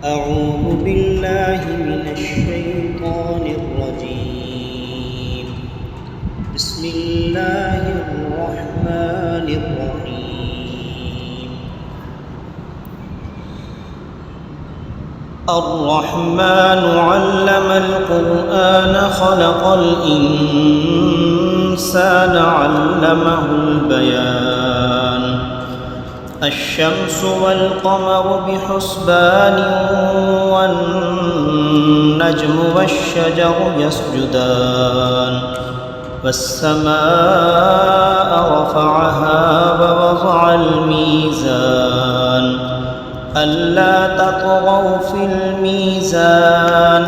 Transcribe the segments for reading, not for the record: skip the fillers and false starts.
أعوذ بالله من الشيطان الرجيم. بسم الله الرحمن الرحيم. الرحمن علم القرآن خلق الإنسان علمه البيان. الشمس والقمر بحسبان والنجم والشجر يسجدان. والسماء رفعها ووضع الميزان ألا تطغوا في الميزان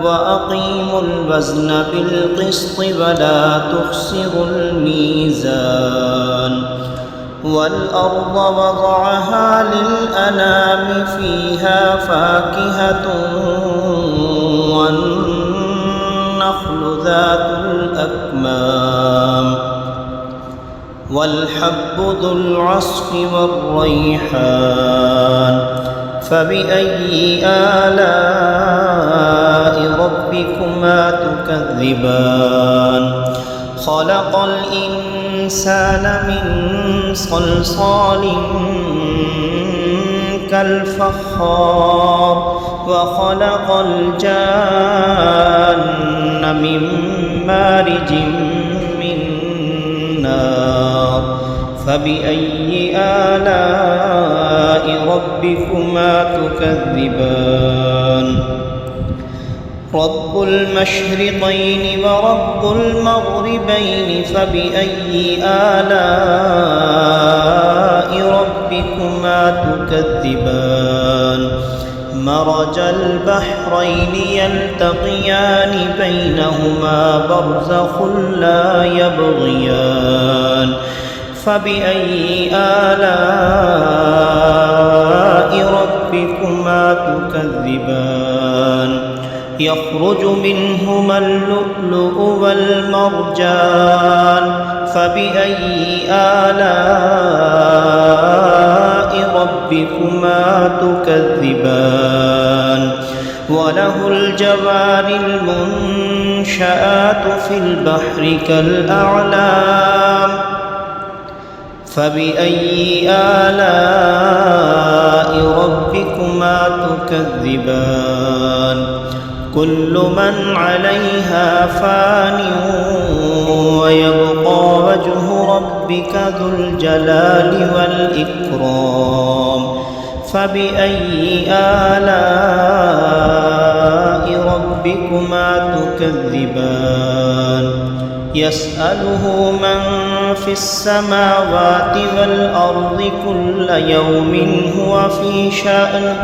وأقيموا الوزن بالقسط ولا تخسروا الميزان. والأرض وضعها للأنام فيها فاكهة والنخل ذات الأكمام والحب ذو العصف والريحان. فبأي آلاء ربكما تكذبان؟ خلق الإنسان من صلصال كالفخار وخلق الجان من مارج من نار. فبأي آلاء ربكما تكذبان؟ رب المشرقين ورب المغربين فبأي آلاء ربكما تكذبان؟ مرج البحرين يلتقيان بينهما برزخ لا يبغيان. فبأي آلاء ربكما تكذبان؟ يخرج منهما اللؤلؤ والمرجان. فبأي آلاء ربكما تكذبان؟ وله الجوار المنشآت في البحر كالأعلام. فبأي آلاء ربكما تكذبان؟ كل من عليها فان ويبقى وجه ربك ذو الجلال والإكرام. فبأي آلاء ربكما تكذبان؟ يسأله من في السماوات والأرض كل يوم هو في شأن.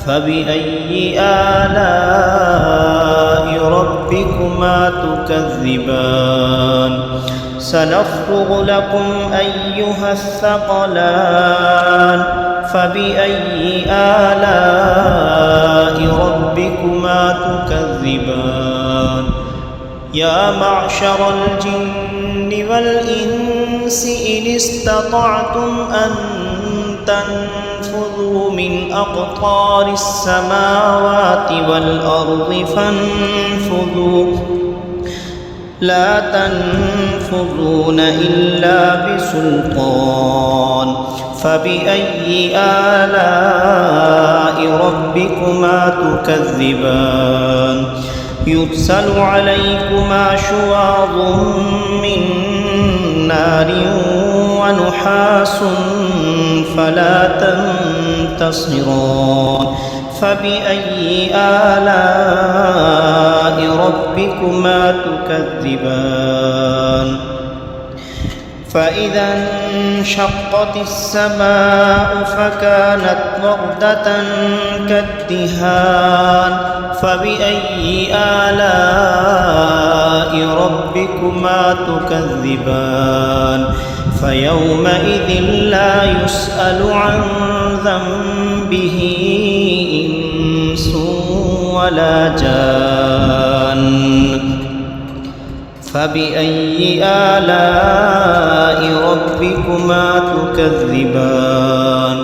فبأي آلاء ربكما تكذبان؟ سنفرغ لكم أيها الثقلان. فبأي آلاء ربكما تكذبان؟ يا معشر الجن والإنس إن استطعتم أن تنفذوا من أقطار السماوات والأرض فانفذوا لا تنفذون إلا بسلطان. فبأي آلاء ربكما تكذبان؟ يرسل عليكما شواظ من نار ونحاس فلا تنتصران. فبأي آلاء ربكما تكذبان؟ فإذا انشقت السماء فكانت وردة كالدهان. فبأي آلاء ربكما تكذبان؟ فيومئذ لا يسأل عن ذنبه إنس ولا جان. فبأي آلاء ربكما تكذبان؟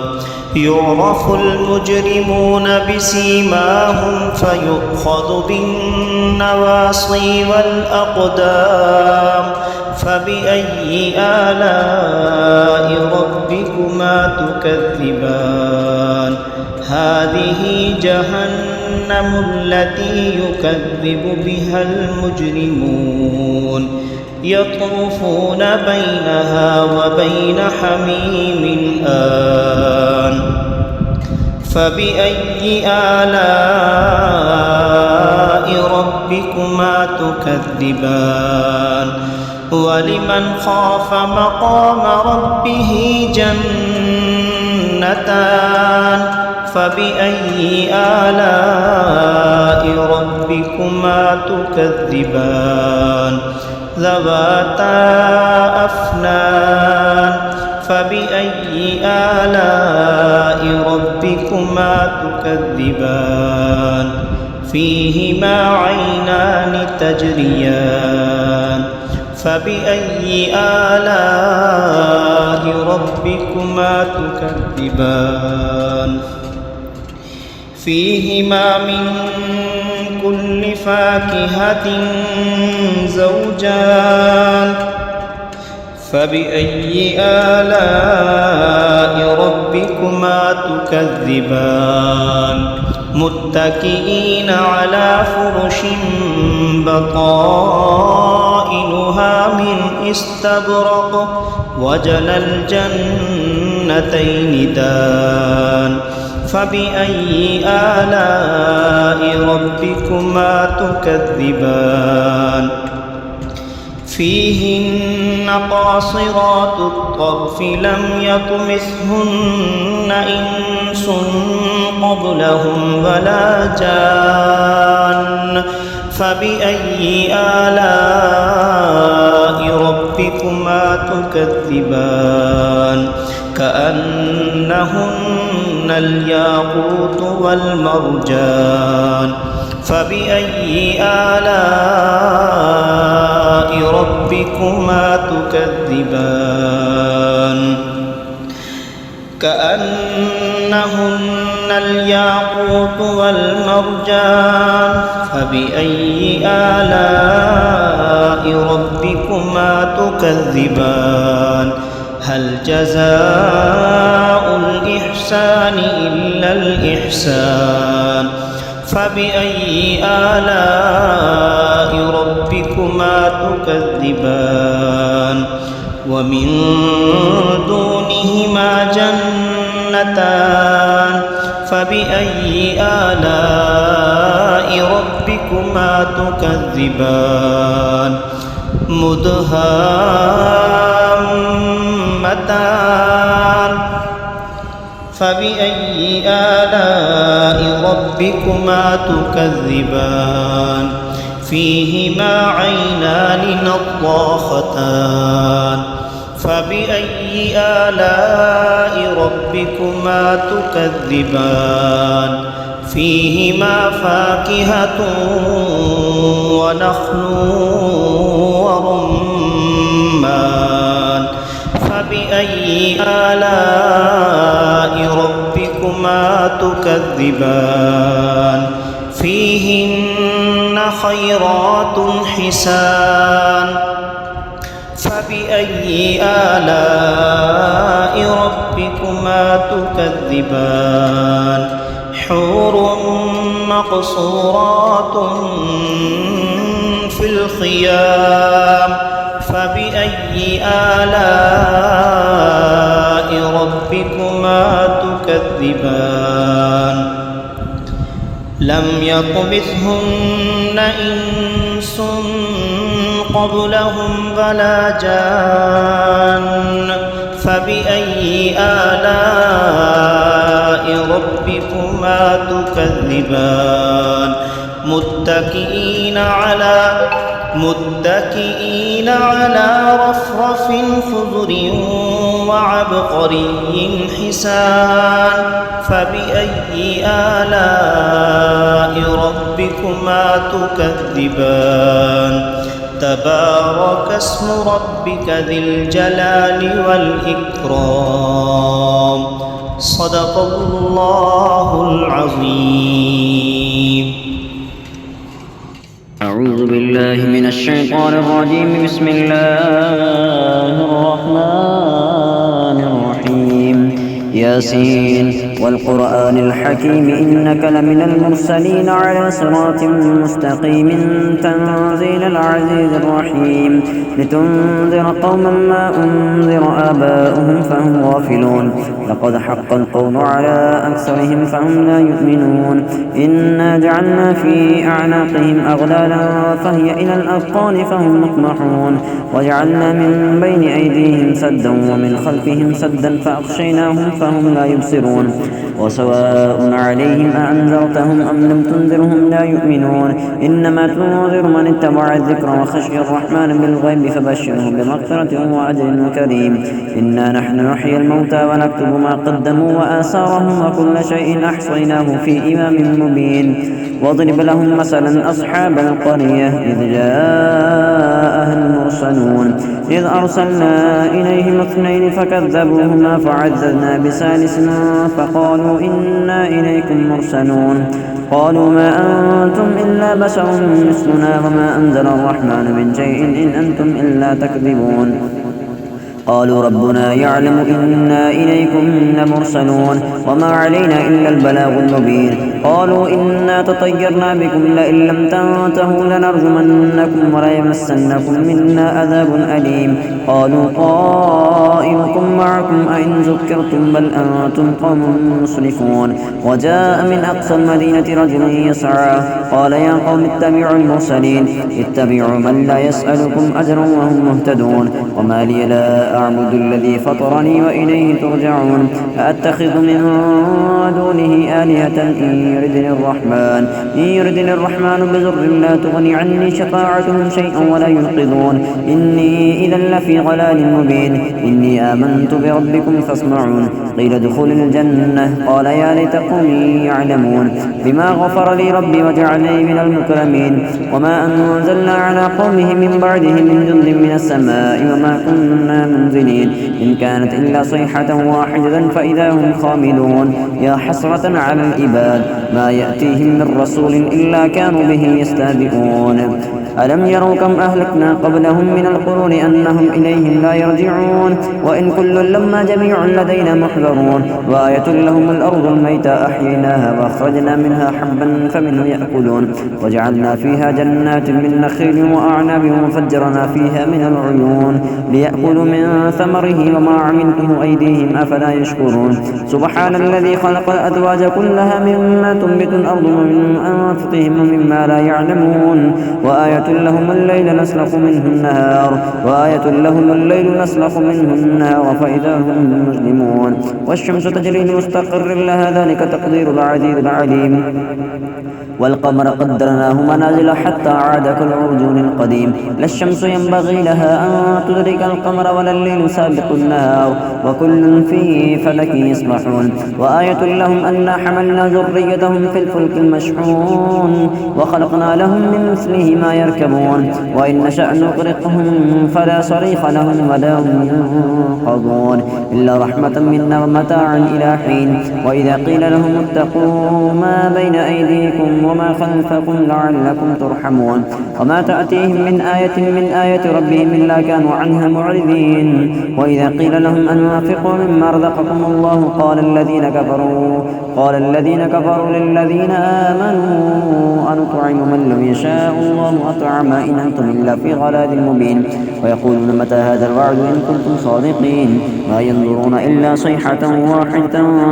يعرف المجرمون بسيماهم فيؤخذ بالنواصي والأقدام فبأي آلاء ربكما تكذبان هذه جهنم التي يكذب بها المجرمون يطوفون بينها وبين حميم آن فبأي آلاء ربكما تكذبان ولمن خاف مقام ربه جنتان فبأي آلاء ربكما تكذبان ذواتا أفنان فبأي آلاء ربكما تكذبان فيهما عينان تجريان فبأي آلاء ربكما تكذبان فيهما من كل فاكهة زوجان فبأي آلاء ربكما تكذبان متكئين على فرش بطائنها من استبرق وجنى الجنتين دان فبأي آلاء ربكما تكذبان فيهن قاصرات الطرف لم يطمثهن إنس قبلهم ولا جان فبأي آلاء ربكما تكذبان كأنهن الياقوت والمرجان فبأي آلاء ربكما تكذبان كأنهن الياقوت والمرجان فبأي آلاء ربكما تكذبان هل جزاء الإحسان إلا الإحسان فبأي آلاء ربكما تكذبان ومن دونهما جنتان فبأي آلاء ربكما تكذبان مدهامتان فبأي آلاء ربكما تكذبان فيهما عينان نضاختان فبأي آلاء ربكما تكذبان فيهما فاكهة ونخل ورمان فبأي آلاء ربكما تكذبان فيهن خيرات حسان فبأي آلاء ربكما تكذبان حور مقصورات في الخيام فبأي آلاء ربكما تكذبان لم يطمثهن إنس قبلهم ولا جان فبأي آلاء ربكما تكذبان متكئين على رفرف خضر وعبقري حسان فبأي آلاء ربكما تكذبان تبارك اسم ربك ذي الجلال والإكرام صدق الله العظيم. أعوذ بالله من الشيطان الرجيم. بسم الله الرحمن الرحيم. ياسين والقرآن الحكيم إنك لمن المرسلين على صراط مستقيم تنزيل العزيز الرحيم لتنذر قوما ما أنذر آباؤهم فهم غافلون لقد حق القول على أكثرهم فهم لا يؤمنون إنا جعلنا في أعناقهم أغلالا فهي إلى الأذقان فهم مقمحون وجعلنا من بين أيديهم سدا ومن خلفهم سدا فأغشيناهم فهم لا يبصرون وسواء عليهم أأنذرتهم أم لم تنذرهم لا يؤمنون إنما تنذر من اتبع الذكر وخشي الرحمن بالغيب فبشره بمغفرة وأجر كريم. إنا نحن نحيي الموتى ونكتب ما قدموا وآثارهم وكل شيء أحصيناه في إمام مبين. واضرب لهم مثلا أصحاب القرية إذ جاءها المرسلون إذ أرسلنا إليهم اثنين فكذبوهما فعززنا بثالث فقالوا إنا إليكم مرسلون قالوا ما أنتم إلا بشر مثلنا وما أنزل الرحمن من شيء إن أنتم إلا تكذبون قالوا ربنا يعلم إنا إليكم لمرسلون وما علينا إلا البلاغ المبين قالوا إنا تطيرنا بكم لئن لم تنتهوا لنرجمنكم وليمسنكم منا عذاب أليم قالوا طائركم معكم أئن ذكرتم بل أنتم قوم مسرفون وجاء من أقصى المدينة رجل يسعى قال يا قوم اتبعوا المرسلين اتبعوا من لا يسألكم أجرا وهم مهتدون وما لي لا أعبد الذي فطرني وإليه ترجعون أأتخذ من دونه آلهة إن يردني الرحمن بضر لا تغني عني شفاعتهم شيئا ولا ينقذون إني إذا لفي ضلال مبين إني آمنت بربكم فاسمعون قيل ادخل الجنة قال يا ليت قومي يعلمون بما غفر لي ربي وجعلني من المكرمين وما أنزلنا على قومه من بعده من جند من السماء وما كنا منزلين إن كانت إلا صيحة واحدة فإذا هم خامدون يا حسرة على العباد ما يأتيهم من رسول إلا كانوا به يستهزئون ألم يروا كم أهلكنا قبلهم من القرون أنهم إليهم لا يرجعون وإن كل لما جميع لدينا محضرون وآية لهم الأرض الميتة أحييناها وأخرجنا منها حبا فمنه يأكلون وجعلنا فيها جنات من نخيل وأعناب وفجرنا فيها من العيون ليأكلوا من ثمره وما عملته أيديهم أفلا يشكرون سبحان الذي خلق الأزواج كلها مما تنبت الأرض ومن أنفسهم ومما لا يعلمون وآية لهم الليل نسلخ منه النهار فإذا هم مظلمون والشمس تجري لمستقر لها ذلك تقدير العزيز العليم والقمر قدرناه منازل حتى عاد كالعرجون القديم لا الشمس ينبغي لها أن تدرك القمر ولا الليل سابق النهار وكل في فلك يسبحون وآية لهم أنا حملنا ذريتهم في الفلك المشحون وخلقنا لهم من مثله ما يركبون وإن نشأ نغرقهم فلا صريخ لهم ولا هم ينقذون إلا رحمة منا ومتاعا إلى حين وإذا قيل لهم اتقوا ما بين أيديكم وما خلفكم لعلكم ترحمون وما تأتيهم من آية ربهم إلا كانوا عنها معرضين وإذا قيل لهم أنفقوا مما رزقكم الله قال الذين كفروا للذين آمنوا أنطعم من لم يشاء الله أطعمه إن أنتم إلا في ضلال مبين ويقولون متى هذا الوعد إن كنتم صادقين ما ينظرون إلا صيحة واحدة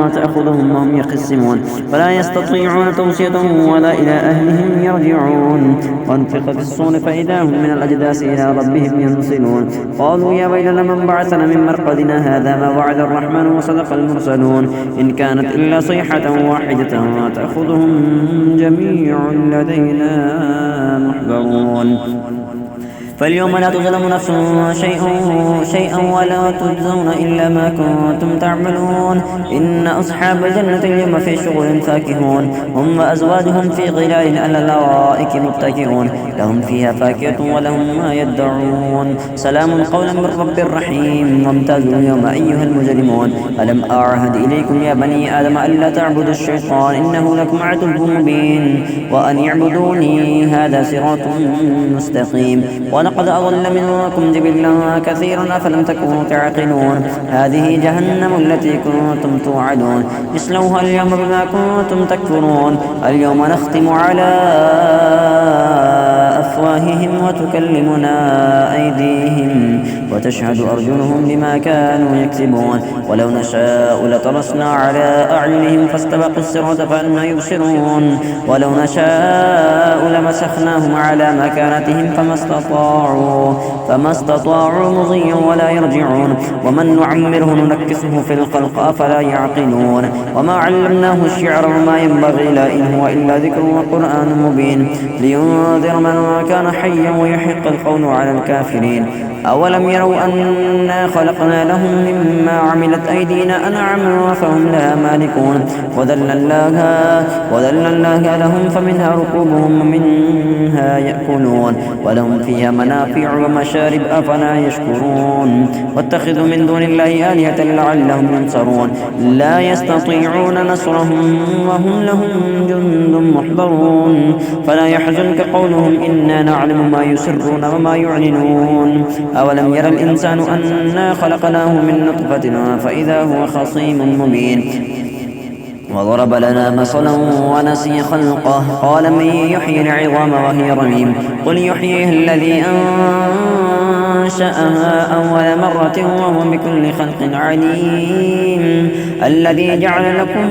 تأخذهم وهم يخصمون فلا يستطيعون توصية ولا إلى أهلهم يرجعون وانفق في الصور فإذا هم من الأجداث إلى ربهم ينسلون قالوا يا ويلنا من بعثنا من مرقدنا هذا ما وعد الرحمن وصدق المرسلون إن كانت إلا صيحة واحدة تأخذهم جميع لدينا محضرون فاليوم لا تظلم نفس شيئا ولا تجزون إلا ما كنتم تعملون إن أصحاب الجنة اليوم في شغل فاكهون هم وأزواجهم في ظلال على الأرائك متكئون لهم فيها فاكهة ولهم ما يدعون سلام قولا من رب رحيم وامتازوا اليوم أيها المجرمون ألم أعهد إليكم يا بني آدم ألا تعبدوا الشيطان إنه لكم عدو مبين وأن اعبدوني هذا صراط مستقيم ولقد أضل منكم جبلا كثيرا أفلم تكونوا تعقلون هذه جهنم التي كنتم توعدون اصلوها اليوم بما كنتم تكفرون اليوم نختم على أفواههم وتكلمنا أيديهم وتشهد أرجلهم بما كانوا يكسبون ولو نشاء لطمسنا على أعينهم فاستبقوا الصراط فأنى يبصرون ولو نشاء لمسخناهم على مكانتهم فما استطاعوا مضيا ولا يرجعون ومن نعمره ننكسه في الخلق أفلا يعقلون وما علمناه الشعر وما ينبغي له إن هو إلا ذكر وقرآن مبين لينذر من كان حيا ويحق القول على الكافرين أولم يروا أنا خلقنا لهم مما عملت أيدينا أنعاما فهم لها مالكون وذللناها لهم فمنها ركوبهم ومنها يأكلون ولهم فيها منافع ومشارب أفلا يشكرون واتخذوا من دون الله آلهة لعلهم ينصرون لا يستطيعون نصرهم وهم لهم جند محضرون فلا يحزنك قولهم إنا نعلم ما يسرون وما يعلنون أولم ير الإنسان أنا خلقناه من نطفة فإذا هو خصيم مبين وضرب لنا مثلا ونسي خلقه قال من يحيي العظام وهي رميم قل يحييها الذي أنشأها أول مرة وهو بكل خلق عليم الذي جعل لكم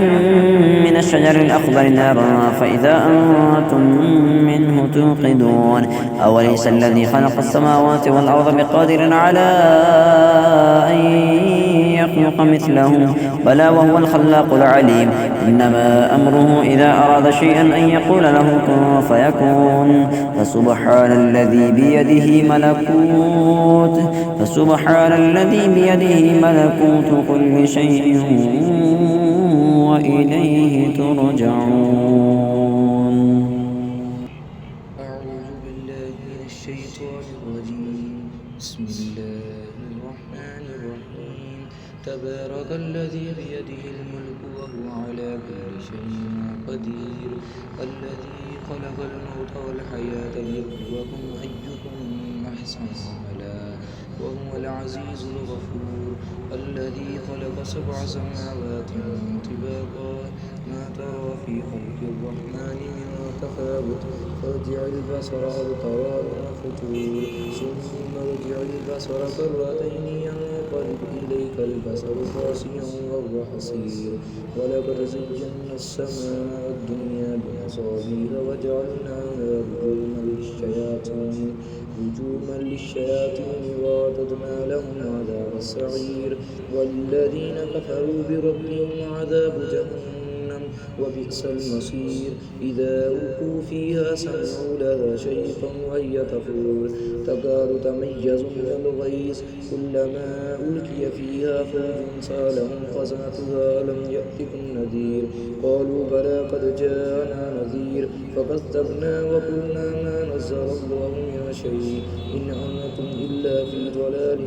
من الشجر الأخضر نارا فإذا أنتم منه توقدون أوليس الذي خلق السماوات والأرض بقادر على أن يخلق مثلهم بلى وهو الخلاق العليم إنما أمره إذا أراد شيئا أن يقول له كن فيكون فسبحان الذي بيده ملكوت كل شيء وإليه ترجعون. أعوذ بالله من الشيطان الرجيم بسم الله الرحمن الرحيم تبارك الذي بيده الملك وهو على كل شيء قدير الذي خلق الموت والحياة ليبلوكم أيكم أحسن عملا وهو العزيز الغفور الذي خلق 7 سماوات طباقا ما ترى في خلق الرحمن من تفاوت فارجع البصر هل ترى من فطور ثم ارجع البصر كرتين ينقلب إليك البصر خاسئا وهو حسير ولقد زينا السماء الدنيا بمصابيح وجعلناها رجوما للشياطين وأعتدنا لهم عذاب السعير والذين كفروا بربهم عذاب جهنم وبئس المصير إذا ألقوا فيها سمعوا لها شيئا وهي تفور تكاد تميز من الغيظ كلما ألقي فيها فوج سألهم خزنتها ألم يأتكم نذير قالوا بلى قد جاءنا نذير فكذبنا وقلنا ما نزل الله من شيء إن أنتم إلا في ضلال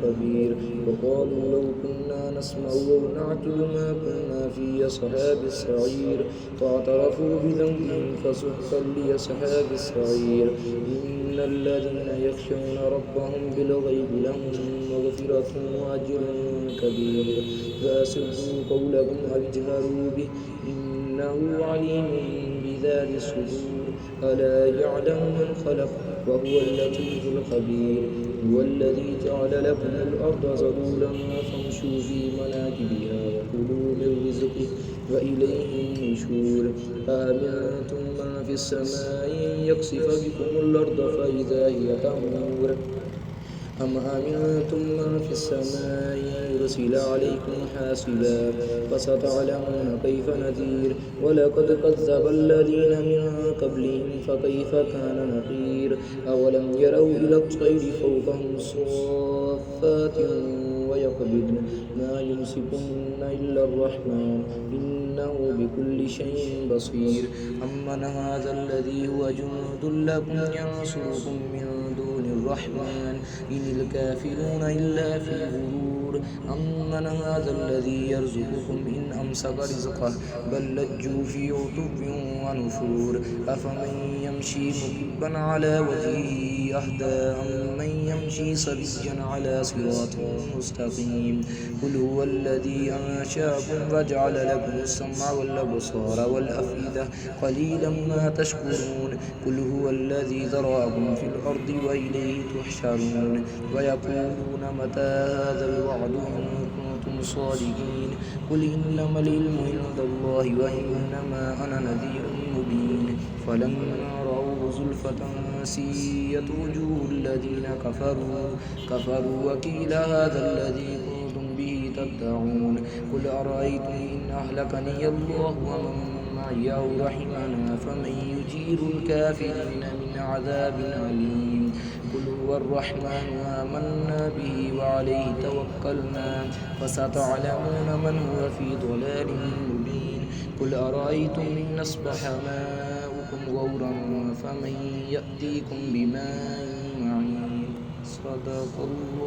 كبير وقالوا لو كنا نسمع أو نعقل ما كنا في أصحاب السعير فاعترفوا بذنبهم فسحقا لأصحاب السعير إن الذين يخشون ربهم بالغيب لهم مغفرة وأجر كبير فأسروا قولهم أو اجهروا به إنه عليم بذات الصدور ألا يعلم من خلق وهو اللطيف الخبير هو الذي جعل لكم الأرض ذلولا فامشوا في مناكبها وكلوا من رزقه وإليه النشور آمنتم من في السماء يخسف بكم الأرض فإذا هي تمور أم أمنتم من في السماء يرسل عليكم حاسبا فستعلمون كيف نذير ولقد كذب الذين من قبلهم فكيف كان نكير أولم يروا إلى الطير فوقهم صافات ويقبضن ما يمسكن إلا الرحمن إنه بكل شيء بصير أمن هذا الذي هو جند لكم ينصركم من دون الرحمن إن الكافرون إلا في غرور أمن هذا الذي يرزقكم إن أمسك رزقه بل لجوا في عتب ونفور أفمن يمشي مكبا على وجهه أهدى أمن يمشي سويا على صراط مستقيم قل هو الذي أنشأكم وجعل لكم السمع والأبصار والأفئدة قليلا ما تشكرون قل هو الذي ذرأكم في الأرض وإليه تحشرون ويقولون متى هذا الوعد إن كنتم صادقين قل إنما العلم عند الله وإنما أنا نذير مبين فلما رأوه زلفة سيئت وجوه الذين كفروا وقيل هذا الذي كنتم به تدعون قل أرأيتم إن أهلكني الله ومن معي أو رحمنا فمن يجير الكافرين من عذاب أليم قل هو الرحمن آمنا به وعليه توكلنا فستعلمون من هو في ضلال مبين قل أرأيتم إن أصبح ماؤكم غورا فمن يأتيكم بماء معين صدق الله.